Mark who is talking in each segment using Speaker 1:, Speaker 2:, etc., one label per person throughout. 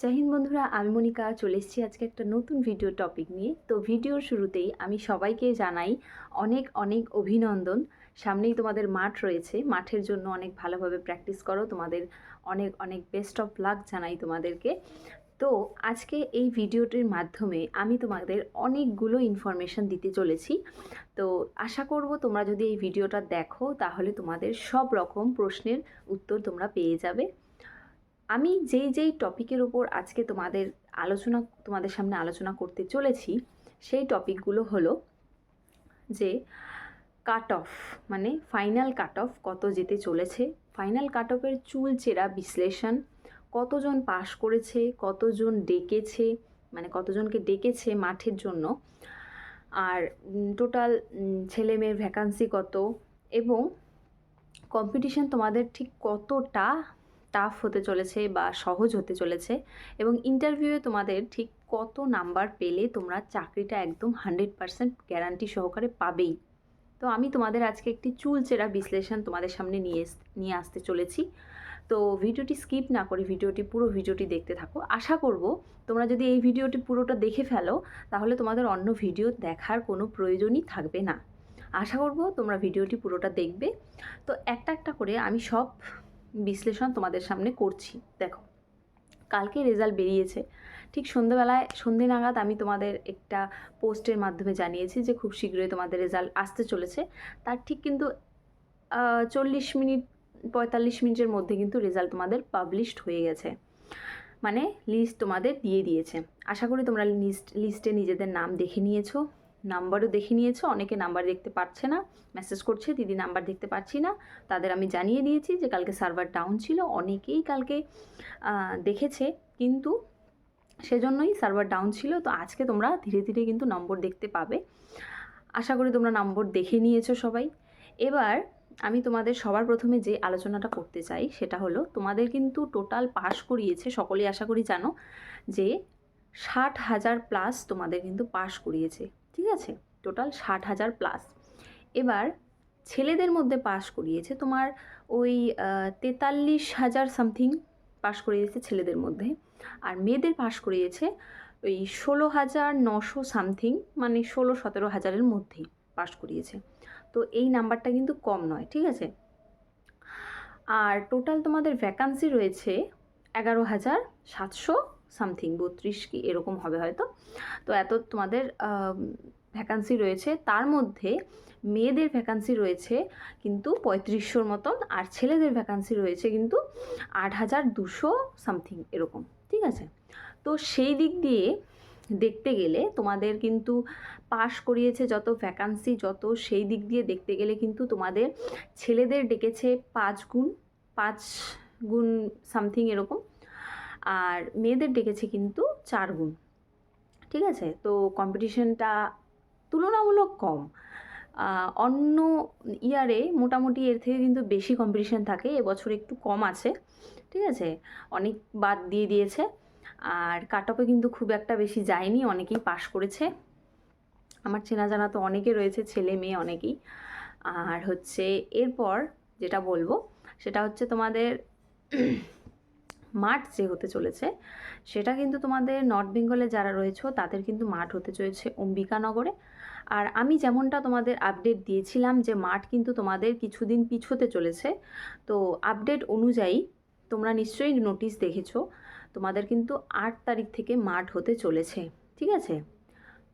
Speaker 1: জয় হিন্দ বন্ধুরা, আমি মনিকা চলে এসেছি আজকে একটা নতুন ভিডিও টপিক নিয়ে। তো ভিডিওর শুরুতেই আমি সবাইকে জানাই অনেক অনেক অভিনন্দন। সামনেই তোমাদের মাঠ রয়েছে, মাঠের জন্য অনেক ভালোভাবে প্র্যাকটিস করো। তোমাদের অনেক অনেক বেস্ট অফ লাক জানাই তোমাদেরকে। তো আজকে এই ভিডিওটির মাধ্যমে আমি তোমাদের অনেকগুলো ইনফরমেশান দিতে চলেছি। তো আশা করব তোমরা যদি এই ভিডিওটা দেখো তাহলে তোমাদের সব রকম প্রশ্নের উত্তর তোমরা পেয়ে যাবে। আমি যেই টপিকের উপর আজকে তোমাদের সামনে আলোচনা করতে চলেছি সেই টপিকগুলো হলো যে কাট অফ, মানে ফাইনাল কাট অফ কত যেতে চলেছে, ফাইনাল কাট অফের চুলচেরা বিশ্লেষণ, কতজন পাশ করেছে, কতজন ডেকেছে, মানে কতজনকে ডেকেছে মাঠের জন্য, আর টোটাল ছেলে মেয়ের ভ্যাকান্সি কত, এবং কম্পিটিশন তোমাদের ঠিক কতটা টাফ হতে চলেছে বা সহজ হতে চলেছে, এবং ইন্টারভিউয়ে তোমাদের ঠিক কত নাম্বার পেলে তোমরা চাকরিটা একদম 100% গ্যারান্টি সহকারে পাবেই। তো আমি তোমাদের আজকে একটি চুলচেরা বিশ্লেষণ তোমাদের সামনে নিয়ে আসতে চলেছি। তো ভিডিওটি স্কিপ না করে পুরো ভিডিওটি দেখতে থাকো। আশা করব তোমরা যদি এই ভিডিওটি পুরোটা দেখে ফেলো তাহলে তোমাদের অন্য ভিডিও দেখার কোনো প্রয়োজনই থাকবে না। আশা করব তোমরা ভিডিওটি পুরোটা দেখবে। তো একটা একটা করে আমি সব বিশ্লেষণ তোমাদের সামনে করছি। দেখো, কালকে রেজাল্ট বেরিয়েছে, ঠিক সন্ধে নাগাদ আমি তোমাদের একটা পোস্টের মাধ্যমে জানিয়েছি যে খুব শীঘ্রই তোমাদের রেজাল্ট আসতে চলেছে। তার ঠিক কিন্তু 45 মিনিটের মধ্যে কিন্তু রেজাল্ট তোমাদের পাবলিশড হয়ে গেছে, মানে লিস্ট তোমাদের দিয়ে দিয়েছে। আশা করি তোমরা লিস্টে নিজেদের নাম দেখে নিয়েছো, নাম্বারও দেখে নিয়েছো। অনেকে নাম্বার দেখতে পাচ্ছে না, মেসেজ করছে দিদি নাম্বার দেখতে পাচ্ছি না। তাদের আমি জানিয়ে দিয়েছি যে কালকে সার্ভার ডাউন ছিল। অনেকেই কালকে দেখেছে, কিন্তু সেজন্যই সার্ভার ডাউন ছিল। তো আজকে তোমরা ধীরে ধীরে কিন্তু নম্বর দেখতে পাবে। আশা করি তোমরা নম্বর দেখে নিয়েছো সবাই। এবার আমি তোমাদের সবার প্রথমে যে আলোচনাটা করতে চাই সেটা হলো, তোমাদের কিন্তু টোটাল পাস করিয়েছে, সকলেই আশা করি জানো যে 60,000 প্লাস তোমাদের কিন্তু পাস করিয়েছে, ঠিক আছে? Total 60,000 plus. এবার ছেলেদের মধ্যে পাস করিয়েছে তোমার ওই 43,000 সামথিং পাস করিয়েছে ছেলেদের মধ্যে, আর মেয়েদের পাস করিয়েছে ওই 16,900 সামথিং, মানে 16-17,000-এর মধ্যেই পাস করিয়েছে। তো এই নাম্বারটা কিন্তু কম নয়, ঠিক আছে? আর টোটাল তোমাদের ভ্যাকান্সি রয়েছে 11,700 সামথিং, 32 কি এরকম হবে হয়তো। তো এত তোমাদের ভ্যাকান্সি রয়েছে। তার মধ্যে মেয়েদের ভ্যাকান্সি রয়েছে কিন্তু 3500 মতন, আর ছেলেদের ভ্যাকান্সি রয়েছে কিন্তু 8,200 সামথিং এরকম, ঠিক আছে? তো সেই দিক দিয়ে দেখতে গেলে তোমাদের কিন্তু পাস করিয়েছে যত, ভ্যাকান্সি যত, সেই দিক দিয়ে দেখতে গেলে কিন্তু তোমাদের ছেলেদের ডেকেছে 5 গুণ সামথিং এরকম, আর মেয়েদের ডেকেছে কিন্তু 4 গুণ, ঠিক আছে? তো কম্পিটিশনটা তুলনামূলক কম। অন্য ইয়ারে মোটামুটি এর থেকে কিন্তু বেশি কম্পিটিশন থাকে, এবছর একটু কম আছে, ঠিক আছে? অনেক বাদ দিয়ে দিয়েছে, আর কাট অফে কিন্তু খুব একটা বেশি যায়নি, অনেকেই পাশ করেছে। আমার চেনা জানা তো অনেকে রয়েছে, ছেলে মেয়ে অনেকেই। আর হচ্ছে এরপর যেটা বলবো সেটা হচ্ছে তোমাদের মাঠ যে হতে চলেছে সেটা কিন্তু তোমাদের নর্থ বেঙ্গলে যারা রয়েছে তাদের কিন্তু মাঠ হতে চলেছে অম্বিকানগরে। আর আমি যেমনটা তোমাদের আপডেট দিয়েছিলাম যে মাঠ কিন্তু তোমাদের কিছুদিন পিছোতে চলেছে, তো আপডেট অনুযায়ী তোমরা নিশ্চয়ই নোটিশ দেখেছো, তোমাদের কিন্তু 8 তারিখ থেকে মাঠ হতে চলেছে, ঠিক আছে?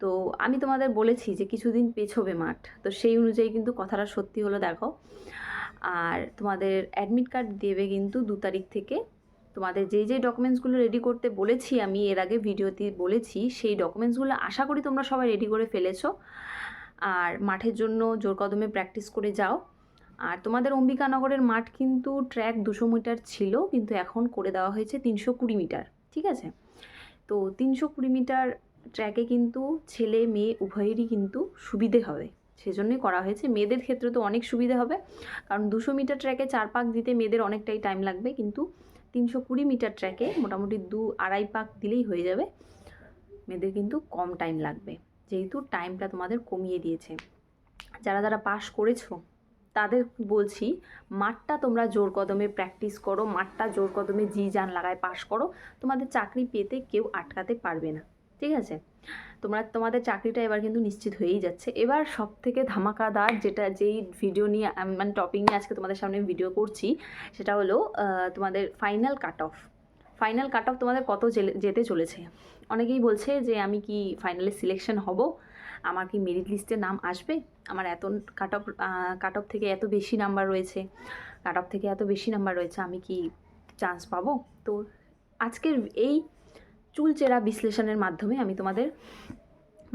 Speaker 1: তো আমি তোমাদের বলেছি যে কিছুদিন পেছোবে মাঠ, তো সেই অনুযায়ী কিন্তু কথাটা সত্যি হলো। দেখো, আর তোমাদের অ্যাডমিট কার্ড দেবে কিন্তু 2 তারিখ থেকে। তোমাদের যেই ডকুমেন্টসগুলো রেডি করতে বলেছি, আমি এর আগে ভিডিওতে বলেছি, সেই ডকুমেন্টসগুলো আশা করি তোমরা সবাই রেডি করে ফেলেছো। আর মাঠের জন্য জোর কদমে প্র্যাকটিস করে যাও। আর তোমাদের অম্বিকানগরের মাঠ কিন্তু ট্র্যাক 200 মিটার ছিল, কিন্তু এখন করে দেওয়া হয়েছে 320 মিটার, ঠিক আছে? তো 320 মিটার ট্র্যাকে কিন্তু ছেলে মেয়ে উভয়েরই কিন্তু সুবিধে হবে, সেজন্যই করা হয়েছে। মেয়েদের ক্ষেত্রে তো অনেক সুবিধে হবে, কারণ 200 মিটার ট্র্যাকে 4 পাক দিতে মেয়েদের অনেকটাই টাইম লাগবে, কিন্তু 320 মিটার ট্র্যাকে মোটামুটি 2-2.5 পাক দিলেই হয়ে যাবে, মেয়েদের কিন্তু কম টাইম লাগবে, যেহেতু টাইমটা তোমাদের কমিয়ে দিয়েছে। যারা যারা পাস করেছো তাদের বলছি মাঠটা তোমরা জোর কদমে প্র্যাকটিস করো, মাঠটা জোর কদমে জি জান লাগায় পাশ করো, তোমাদের চাকরি পেতে কেউ আটকাতে পারবে না, ঠিক আছে? তোমাদের চাকরিটা এবার কিন্তু নিশ্চিত হয়েই যাচ্ছে। এবার সব থেকে ধামাকাদার যেই ভিডিও নিয়ে মানে টপিক নিয়ে আজকে তোমাদের সামনে ভিডিও করছি, সেটা হলো তোমাদের final cut of. Final cut of তোমাদের কত যেতে চলেছে। অনেকেই বলছে যে আমি কি ফাইনালে সিলেকশন হব, আমার কি মেরিট লিস্টে নাম আসবে, আমার এত কাট অফ থেকে এত বেশি নাম্বার রয়েছে, আমি কি চান্স পাবো? তো আজকের এই চুলচেরা বিশ্লেষণের মাধ্যমে আমি তোমাদের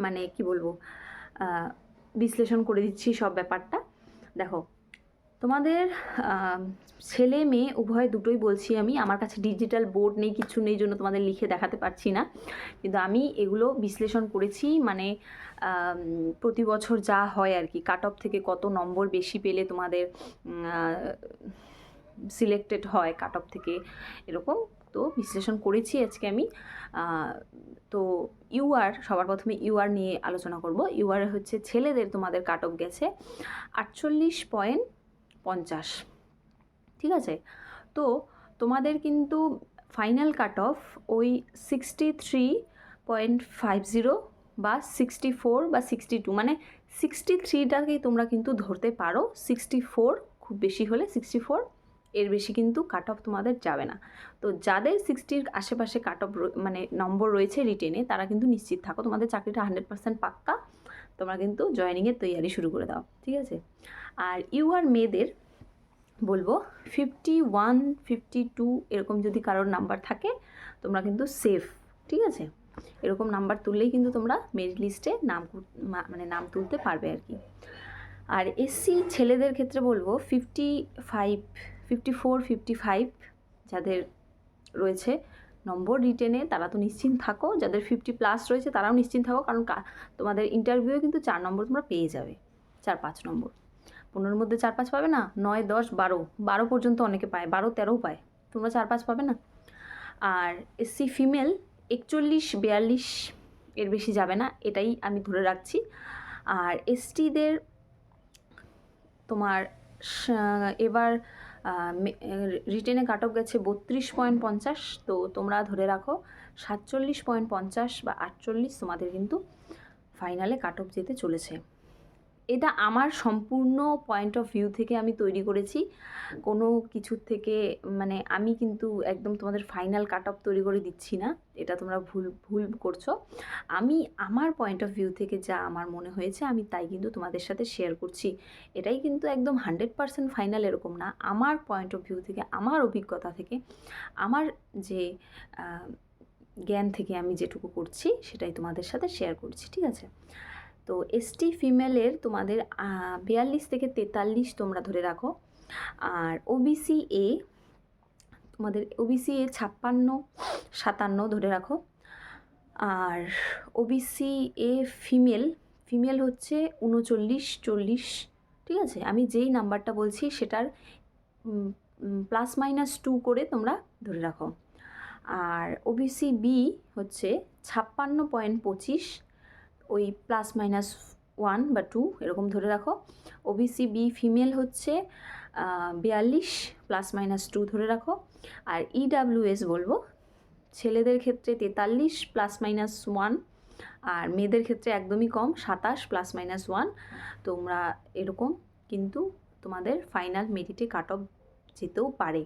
Speaker 1: মানে কি বলবো বিশ্লেষণ করে দিচ্ছি সব ব্যাপারটা। দেখো, তোমাদের ছেলে মেয়ে উভয় দুটোই বলছি আমি। আমার কাছে ডিজিটাল বোর্ড নেই, কিছু নেই, জন্য তোমাদের লিখে দেখাতে পারছি না, কিন্তু আমি এগুলো বিশ্লেষণ করেছি। মানে প্রতি বছর যা হয় আর কি, কাট অফ থেকে কত নম্বর বেশি পেলে তোমাদের সিলেক্টেড হয় কাট অফ থেকে, এরকম তো বিশ্লেষণ করেছি আজকে আমি। তো ইউআর, সবার প্রথমে ইউআর নিয়ে আলোচনা করব। ইউআর হচ্ছে ছেলেদের তোমাদের কাট অফ গেছে 48.50, ঠিক আছে? তো তোমাদের কিন্তু ফাইনাল কাট অফ ওই 63.50 বা 64 বা 62, মানে 63টাকেই তোমরা কিন্তু ধরতে পারো। 64 খুব বেশি হলে 64, এর বেশি কিন্তু কাট অফ তোমাদের যাবে না। তো যাদের 60-র আশেপাশে কাট অফ মানে নম্বর রয়েছে রিটেনে, তারা কিন্তু নিশ্চিত থাকো, তোমাদের চাকরিটা 100% পাক্কা। তোমরা কিন্তু জয়েনিংয়ের তৈয়ারি শুরু করে দাও, ঠিক আছে? আর ইউআর মেয়েদের বলবো 51, 52 এরকম যদি কারোর নাম্বার থাকে, তোমরা কিন্তু সেফ, ঠিক আছে? এরকম নাম্বার তুললেই কিন্তু তোমরা মেরিট লিস্টে নাম তুলতে পারবে আর কি। আর এসসি ছেলেদের ক্ষেত্রে বলবো 55, 54, 55 যাদের রয়েছে নম্বর রিটেনে, তারা তো নিশ্চিন্ত থাকো। যাদের 50+ রয়েছে তারাও নিশ্চিন্ত থাকো, কারণ তোমাদের ইন্টারভিউয়ে কিন্তু 4 নম্বর তোমরা পেয়ে যাবে, 4-5 নম্বর। 15-র মধ্যে 4-5 পাবে না, 9, 10, 12 পর্যন্ত অনেকে পায়, 12, 13 পায়, তোমরা 4-5 পাবে না। আর এসসি ফিমেল 41, 42 এর বেশি যাবে না, এটাই আমি ধরে রাখছি। আর এসটিদের তোমার এবার রিটেনে কাট অফ গেছে 32.50, তো তোমরা ধরে রাখো 47.50 বা 48 তোমাদের কিন্তু ফাইনালে কাট অফ যেতে চলেছে। এটা আমার সম্পূর্ণ পয়েন্ট অফ ভিউ থেকে আমি তৈরি করেছি, কোনো কিছুর থেকে মানে আমি কিন্তু একদম তোমাদের ফাইনাল কাট অফ তৈরি করে দিচ্ছি না, এটা তোমরা ভুল করছো। আমি আমার পয়েন্ট অফ ভিউ থেকে যা আমার মনে হয়েছে আমি তাই কিন্তু তোমাদের সাথে শেয়ার করছি। এটাই কিন্তু একদম 100% ফাইনাল এরকম না, আমার পয়েন্ট অফ ভিউ থেকে, আমার অভিজ্ঞতা থেকে, আমার যে জ্ঞান থেকে আমি যেটুকু করছি সেটাই তোমাদের সাথে শেয়ার করছি, ঠিক আছে? তো এসটি ফিমেলের তোমাদের 42 থেকে 43 তোমরা ধরে রাখো। আর ওবিসি এ তোমাদের 56, 57 ধরে রাখো। আর ওবিসি এ ফিমেল হচ্ছে 39, 40, ঠিক আছে? আমি যেই নাম্বারটা বলছি সেটার +-2 করে তোমরা ধরে রাখো। আর ওবিসি বি হচ্ছে 56.25, ওই +-1 বা 2 এরকম ধরে রাখো। ওবিসি বি ফিমেল হচ্ছে 42, +-2 ধরে রাখো। আর ইডাব্লিউএস বলবো ছেলেদের ক্ষেত্রে 43, +-1, আর মেয়েদের ক্ষেত্রে একদমই কম, 27, +-1। তোমরা এরকম কিন্তু তোমাদের ফাইনাল মেরিটে কাট অফ যেতেও পারে।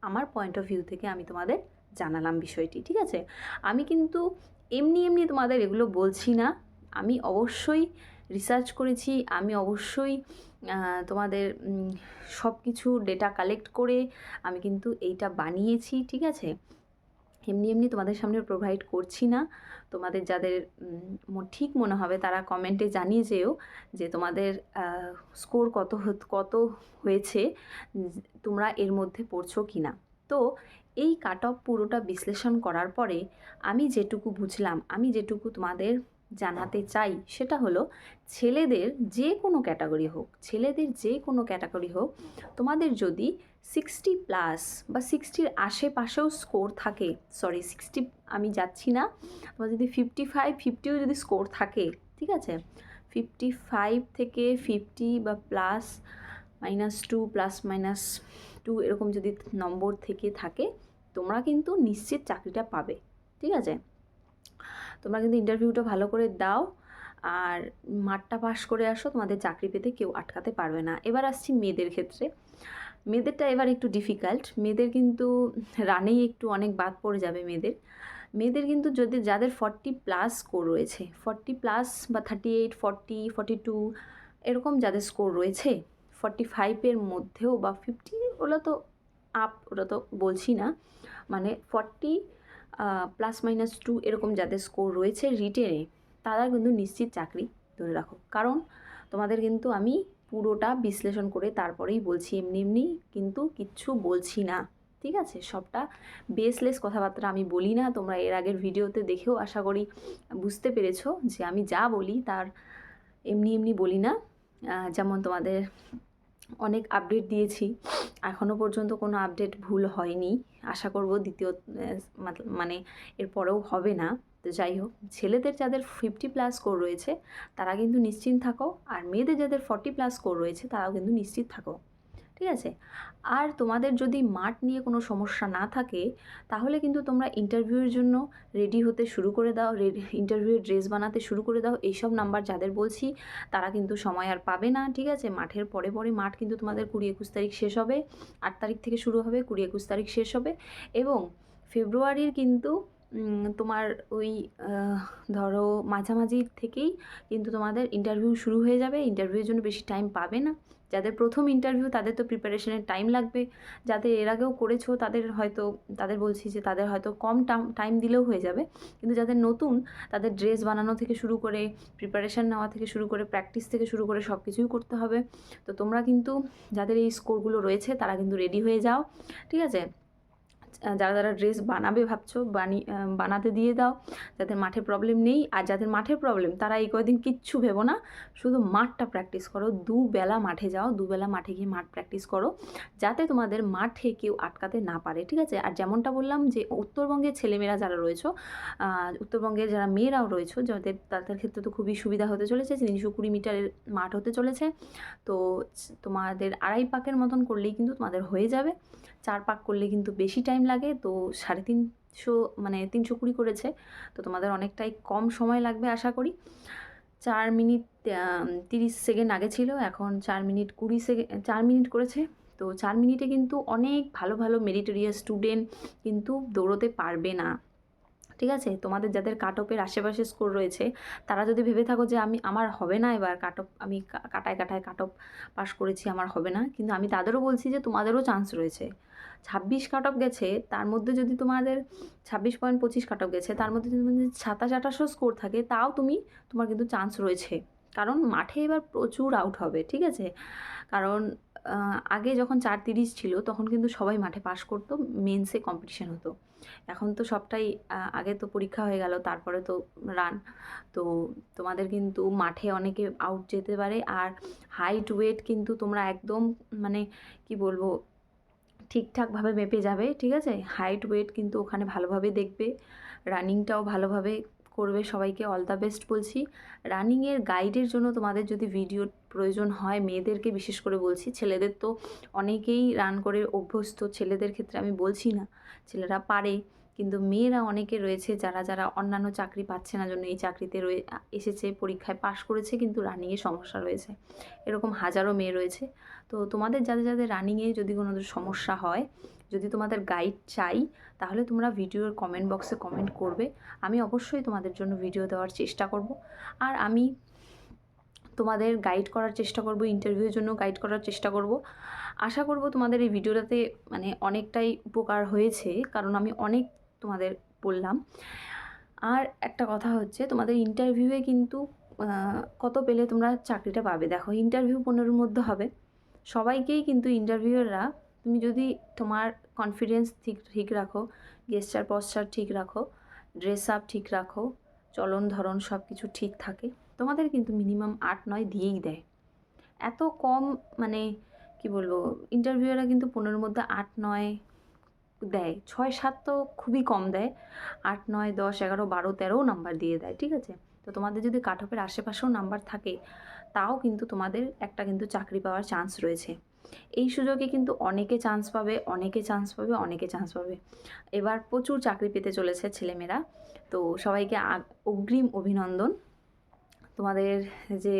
Speaker 1: আমার পয়েন্ট অফ ভিউ থেকে আমি তোমাদের জানালাম বিষয়টি, ঠিক আছে? আমি কিন্তু এমনি তোমাদের এগুলো বলছি না, আমি অবশ্যই রিসার্চ করেছি, আমি অবশ্যই তোমাদের সব কিছু ডেটা কালেক্ট করে আমি কিন্তু এইটা বানিয়েছি, ঠিক আছে? এমনি তোমাদের সামনে প্রোভাইড করছি না। তোমাদের যাদের ঠিক মনে হবে তারা কমেন্টে জানিয়ে যেও যে তোমাদের স্কোর কত হয়েছে, তোমরা এর মধ্যে পড়ছো কি না। তো এই কাট অফ পুরোটা বিশ্লেষণ করার পরে আমি যেটুকু বুঝলাম, আমি যেটুকু তোমাদের জানাতে চাই সেটা হলো, ছেলেদের যে কোনো ক্যাটাগরি হোক, তোমাদের যদি 60+ বা 60-র আশেপাশেও স্কোর থাকে, 60 আমি যাচ্ছি না, তোমার যদি 55, 50ও যদি স্কোর থাকে, ঠিক আছে? 55 থেকে 50 বা প্লাস -2 +-2 এরকম যদি নম্বর থেকে থাকে তোমরা কিন্তু নিশ্চিত চাকরিটা পাবে, ঠিক আছে। তোমরা কিন্তু ইন্টারভিউটা ভালো করে দাও আর মাঠটা পাস করে আসো, তোমাদের চাকরি পেতে কেউ আটকাতে পারবে না। এবার আসছি মেয়েদের ক্ষেত্রে। মেয়েদেরটা এবার একটু ডিফিকাল্ট, মেয়েদের কিন্তু রানেই একটু অনেক বাদ পড়ে যাবে মেয়েদের কিন্তু যদি যাদের 40+ স্কোর রয়েছে, 40+ বা 38, 40, 42 এরকম যাদের স্কোর রয়েছে, 45-এর মধ্যেও বা 50 ওগুলো তো আপ, ওটা তো বলছি না, মানে 40 +-2 এরকম যাদের স্কোর রয়েছে রিটেনে, তারা কিন্তু নিশ্চিত চাকরি ধরে রাখো। কারণ তোমাদের কিন্তু আমি পুরোটা বিশ্লেষণ করে তারপরেই বলছি, এমনি কিন্তু কিচ্ছু বলছি না, ঠিক আছে। সবটা বেসলেস কথাবার্তা আমি বলি না, তোমরা এর আগের ভিডিওতে দেখেও আশা করি বুঝতে পেরেছো যে আমি যা বলি তার এমনি বলি না। যেমন তোমাদের অনেক আপডেট দিয়েছি, এখনও পর্যন্ত কোনো আপডেট ভুল হয়নি, আশা করব দ্বিতীয় মানে এরপরেও হবে না। তো যাই হোক, ছেলেদের যাদের 50+ স্কোর রয়েছে তারা কিন্তু নিশ্চিন্ত থাকো, আর মেয়েদের যাদের 40+ স্কোর রয়েছে তারাও কিন্তু নিশ্চিত থাকো, ঠিক আছে। আর তোমাদের যদি মাঠ নিয়ে কোনো সমস্যা না থাকে তাহলে কিন্তু তোমরা ইন্টারভিউয়ের জন্য রেডি হতে শুরু করে দাও, ইন্টারভিউয়ের ড্রেস বানাতে শুরু করে দাও। এইসব নাম্বার যাদের বলছি তারা কিন্তু সময় আর পাবে না, ঠিক আছে। মাঠের পরে মাঠ কিন্তু তোমাদের 20-21 তারিখ শেষ হবে, 8 তারিখ থেকে শুরু হবে, 20-21 তারিখ শেষ হবে, এবং ফেব্রুয়ারির কিন্তু তোমার ওই ধরো মাঝামাঝি থেকেই কিন্তু তোমাদের ইন্টারভিউ শুরু হয়ে যাবে। ইন্টারভিউয়ের জন্য বেশি টাইম পাবে না। যাদের প্রথম ইন্টারভিউ তাদের তো প্রিপারেশনের টাইম লাগবে, যাদের এর আগেও করেছো তাদের বলছি যে তাদের হয়তো কম টাইম দিলেও হয়ে যাবে, কিন্তু যাদের নতুন তাদের ড্রেস বানানো থেকে শুরু করে প্রিপারেশান নেওয়া থেকে শুরু করে প্র্যাকটিস থেকে শুরু করে সব কিছুই করতে হবে। তো তোমরা কিন্তু যাদের এই স্কোরগুলো রয়েছে তারা কিন্তু রেডি হয়ে যাও, ঠিক আছে। যারা ড্রেস বানাবে ভাবছো বানাতে দিয়ে দাও, যাদের মাঠে প্রবলেম নেই। আর যাদের মাঠের প্রবলেম তারা এই কয়েকদিন কিচ্ছু ভেবো না, শুধু মাঠটা প্র্যাকটিস করো, দুবেলা মাঠে যাও, দুবেলা মাঠে গিয়ে মাঠ প্র্যাকটিস করো, যাতে তোমাদের মাঠে কেউ আটকাতে না পারে, ঠিক আছে। আর যেমনটা বললাম যে উত্তরবঙ্গের ছেলেমেয়েরা যারা রয়েছে, উত্তরবঙ্গের যারা মেয়েরাও রয়েছে, তাদের ক্ষেত্রে তো খুবই সুবিধা হতে চলেছে। 320 মিটারের মাঠ হতে চলেছে, তো তোমাদের 2.5 পাকের মতন করলেই কিন্তু তোমাদের হয়ে যাবে। 4 পাক করলে কিন্তু বেশি টাইম লাগে, তো 350 মানে 320 করেছে, তো তোমাদের অনেকটাই কম সময় লাগবে আশা করি। 4 মিনিট 30 সেকেন্ড আগে ছিল, এখন 4 মিনিট 20 সেকেন্ড 4 মিনিট করেছে। তো 4 মিনিটে কিন্তু অনেক ভালো মেরিটোরিয়াস স্টুডেন্ট কিন্তু দৌড়তে পারবে না, ঠিক আছে। তোমাদের যাদের কাট অফের আশেপাশে স্কোর রয়েছে তারা যদি ভেবে থাকো যে আমার হবে না, এবার কাট অফ আমি কাটায় কাট অফ পাস করেছি, আমার হবে না, কিন্তু আমি তাদেরও বলছি যে তোমাদেরও চান্স রয়েছে। 26 কাট অফ গেছে, তার মধ্যে যদি তোমাদের 26.25 কাট অফ গেছে, তার মধ্যে যদি তোমাদের 27-28 স্কোর থাকে, তাও তোমার কিন্তু চান্স রয়েছে। কারণ মাঠে এবার প্রচুর আউট হবে, ঠিক আছে। কারণ আগে যখন 4:30 ছিল তখন কিন্তু সবাই মাঠে পাস করতো, মেন্সে কম্পিটিশন হতো। এখন তো সবটাই আগে তো পরীক্ষা হয়ে গেল, তারপরে তো রান, তো তোমাদের কিন্তু মাঠে অনেকে আউট যেতে পারে। আর হাইট ওয়েট কিন্তু তোমরা একদম মানে কি বলবো ঠিকঠাকভাবে মেপে যাবে, ঠিক আছে। হাইট ওয়েট কিন্তু ওখানে ভালোভাবে দেখবে, রানিংটাও ভালোভাবে করবে। সবাইকে অল দ্য বেস্ট বলছি। রানিংয়ের গাইডের জন্য তোমাদের যদি ভিডিওর প্রয়োজন হয়, মেয়েদেরকে বিশেষ করে বলছি, ছেলেদের তো অনেকেই রান করে অভ্যস্ত, ছেলেদের ক্ষেত্রে আমি বলছি না, ছেলেরা পারে, কিন্তু মেয়েরা অনেকে রয়েছে যারা অন্যান্য চাকরি পাচ্ছে না জন্য এই চাকরিতে এসেছে, পরীক্ষায় পাশ করেছে, কিন্তু রানিংয়ে সমস্যা রয়েছে, এরকম হাজারো মেয়ে রয়েছে। তো তোমাদের যাদের রানিংয়ে যদি কোনো সমস্যা হয়, যদি তোমাদের গাইড চাই, তাহলে তোমরা ভিডিওর কমেন্ট বক্সে কমেন্ট করবে, আমি অবশ্যই তোমাদের জন্য ভিডিও দেওয়ার চেষ্টা করব। আর আমি তোমাদের গাইড করার চেষ্টা করব, ইন্টারভিউর জন্য গাইড করার চেষ্টা করব। আশা করব তোমাদের এই ভিডিওটাতে মানে অনেকটাই উপকার হয়েছে, কারণ আমি অনেক তোমাদের বললাম। আর একটা কথা হচ্ছে, তোমাদের ইন্টারভিউয়ে কিন্তু কত পেলে তোমরা চাকরিটা পাবে। দেখো, ইন্টারভিউ 15-র মধ্যে হবে, সবাইকেই কিন্তু ইন্টারভিউয়াররা, তুমি যদি তোমার কনফিডেন্স ঠিক রাখো, গেস্টার পশ্চার ঠিক রাখো, ড্রেস আপ ঠিক রাখো, চলন ধরন সব কিছু ঠিক থাকে, তোমাদের কিন্তু মিনিমাম 8-9 দিয়েই দেয়। এত কম মানে কি বলবো, ইন্টারভিউয়াররা কিন্তু 15-র মধ্যে 8-9 দেয়, 6-7 তো খুবই কম দেয়, 8-9 10 11 12 13ও নাম্বার দিয়ে দেয়, ঠিক আছে। তো তোমাদের যদি কাট অফের আশেপাশেও নাম্বার থাকে, তাও কিন্তু তোমাদের একটা কিন্তু চাকরি পাওয়ার চান্স রয়েছে। এই সুযোগে কিন্তু অনেকে চান্স পাবে, অনেকে চান্স পাবে, অনেকে চান্স পাবে। এবার প্রচুর চাকরি পেতে চলেছে ছেলেমেয়েরা। তো সবাইকে অগ্রিম অভিনন্দন। তোমাদের যে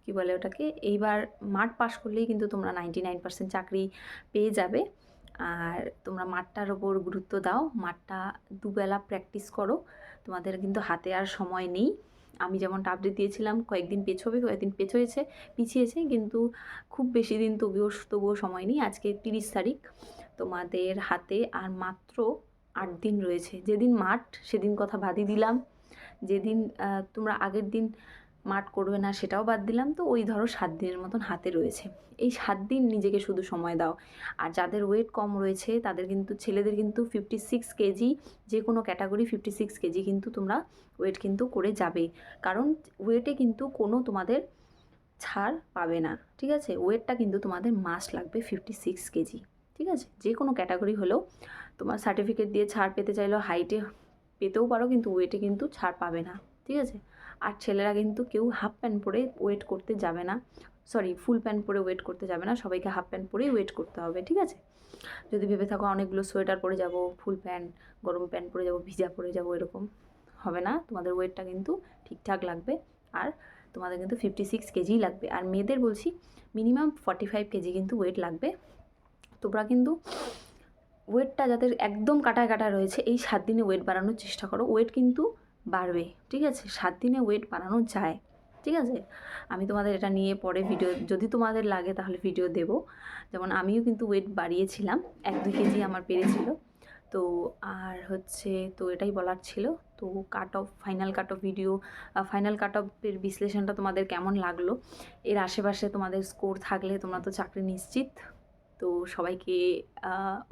Speaker 1: কী বলে ওটাকে, এইবার মাঠ পাশ করলেই কিন্তু তোমরা 99% চাকরি পেয়ে যাবে। আর তোমরা মাঠটার ওপর গুরুত্ব দাও, মাঠটা দুবেলা প্র্যাকটিস করো, তোমাদের কিন্তু হাতে আর সময় নেই। আমি যেমনটা আপডেট দিয়েছিলাম কয়েকদিন পেছোবে, কয়েকদিন পিছিয়েছে, কিন্তু খুব বেশি দিন তবুও সময় নেই। আজকে 30 তারিখ, তোমাদের হাতে আর মাত্র 8 দিন রয়েছে। যেদিন মাঠ সেদিন কথা বাদই দিলাম, যেদিন তোমরা আগের দিন মাঠ করবে না সেটাও বাদ দিলাম। তো ওই ধরো 7 দিনের মতন হাতে রয়েছে। এই 7 দিন নিজেকে শুধু সময় দাও। আর যাদের ওয়েট কম রয়েছে তাদের কিন্তু, ছেলেদের কিন্তু 56 কেজি, যে কোনো ক্যাটাগরি 56 কেজি কিন্তু তোমরা ওয়েট কিন্তু করে যাবে। কারণ ওয়েটে কিন্তু কোনো তোমাদের ছাড় পাবে না, ঠিক আছে? ওয়েটটা কিন্তু তোমাদের মাস্ট লাগবে 56 কেজি, ঠিক আছে? যে কোনো ক্যাটাগরি হলেও তোমার সার্টিফিকেট দিয়ে ছাড় পেতে চাইলেও হাইটে পেতেও পারো, কিন্তু ওয়েটে কিন্তু ছাড় পাবে না, ঠিক আছে? আর ছেলেরা কিন্তু কেউ হাফ প্যান্ট পরে ওয়েট করতে যাবে না, ফুল প্যান্ট পরে ওয়েট করতে যাবে না, সবাইকে হাফ প্যান্ট পরেই ওয়েট করতে হবে, ঠিক আছে? যদি ভেবে থাকো অনেকগুলো সোয়েটার পরে যাব, ফুল প্যান্ট, গরম প্যান্ট পরে যাব, ভিজা পরে যাব, এরকম হবে না। তোমাদের ওয়েটটা কিন্তু ঠিকঠাক লাগবে। আর তোমাদের কিন্তু 56 কেজিই লাগবে। আর মেয়েদের বলছি মিনিমাম 45 কেজি কিন্তু ওয়েট লাগবে। তোমরা কিন্তু ওয়েটটা যাদের একদম কাটায় রয়েছে, এই 7 দিনে ওয়েট বাড়ানোর চেষ্টা করো। ওয়েট কিন্তু বাড়বে, ঠিক আছে? 7 দিনে ওয়েট বাড়ানো যায়, ঠিক আছে? আমি তোমাদের এটা নিয়ে পরে ভিডিও, যদি তোমাদের লাগে তাহলে ভিডিও দেবো। যেমন আমিও কিন্তু ওয়েট বাড়িয়েছিলাম, 1-2 কেজি আমার বেড়েছিল। তো আর হচ্ছে, তো এটাই বলার ছিল। তো final cut off video, final cut অফের বিশ্লেষণটা তোমাদের কেমন লাগলো? এর আশেপাশে তোমাদের স্কোর থাকলে তোমরা তো চাকরি নিশ্চিত। তো সবাইকে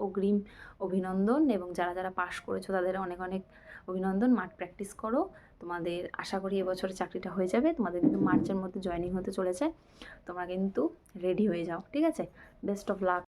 Speaker 1: অগ্রিম অভিনন্দন, এবং যারা যারা পাশ করেছো তাদের অনেক অনেক অভিনন্দন। মাঠ প্র্যাকটিস করো, তোমাদের আশা করি এবছরে চাকরিটা হয়ে যাবে। তোমাদের কিন্তু মার্চের মধ্যে জয়েনিং হতে চলেছে, তোমরা কিন্তু রেডি হয়ে যাও, ঠিক আছে? Best of luck.